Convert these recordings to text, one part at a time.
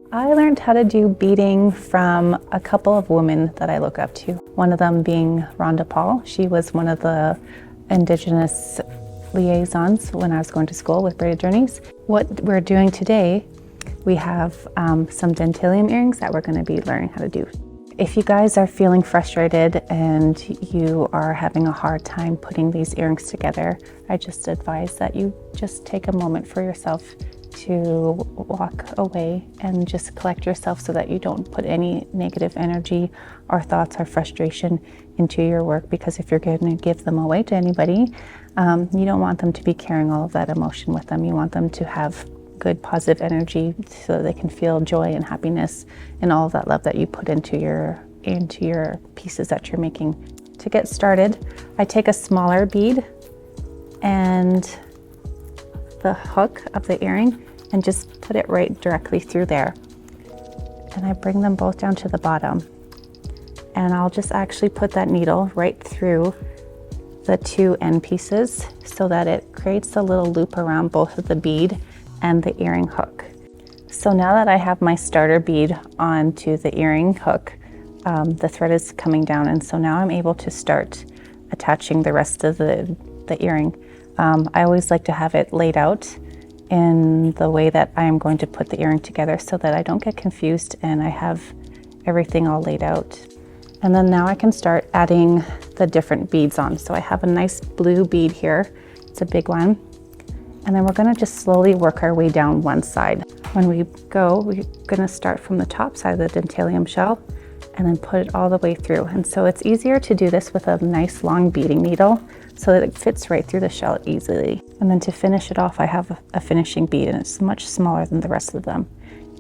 I learned how to do beading from a couple of women that I look up to. One of them being Rhonda Paul. She was one of the Indigenous liaisons when I was going to school with Braided Journeys. What we're doing today, we have some dentalium earrings that we're going to be learning how to do. If you guys are feeling frustrated and you are having a hard time putting these earrings together, I just advise that you just take a moment for yourself to walk away and just collect yourself so that you don't put any negative energy or thoughts or frustration into your work, because if you're going to give them away to anybody, you don't want them to be carrying all of that emotion with them. You want them to have good positive energy so that they can feel joy and happiness and all of that love that you put into your pieces that you're making. To get started, I take a smaller bead and the hook of the earring and just put it right directly through there. And I bring them both down to the bottom. And I'll just actually put that needle right through the two end pieces so that it creates a little loop around both of the bead and the earring hook. So now that I have my starter bead onto the earring hook, the thread is coming down, and so now I'm able to start attaching the rest of the earring. I always like to have it laid out in the way that I am going to put the earring together so that I don't get confused and I have everything all laid out. And then now I can start adding the different beads on. So I have a nice blue bead here. It's a big one. And then we're gonna just slowly work our way down one side. When we go, we're gonna start from the top side of the dentalium shell and then put it all the way through. And so it's easier to do this with a nice long beading needle so that it fits right through the shell easily. And then to finish it off, I have a finishing bead, and it's much smaller than the rest of them.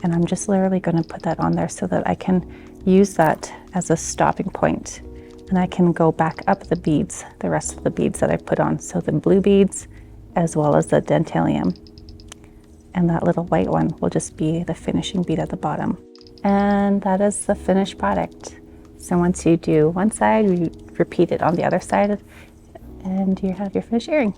And I'm just literally gonna put that on there so that I can use that as a stopping point. And I can go back up the beads, the rest of the beads that I put on. So the blue beads, as well as the dentalium. And that little white one will just be the finishing bead at the bottom. And that is the finished product. So once you do one side, you repeat it on the other side, and you have your finished earring.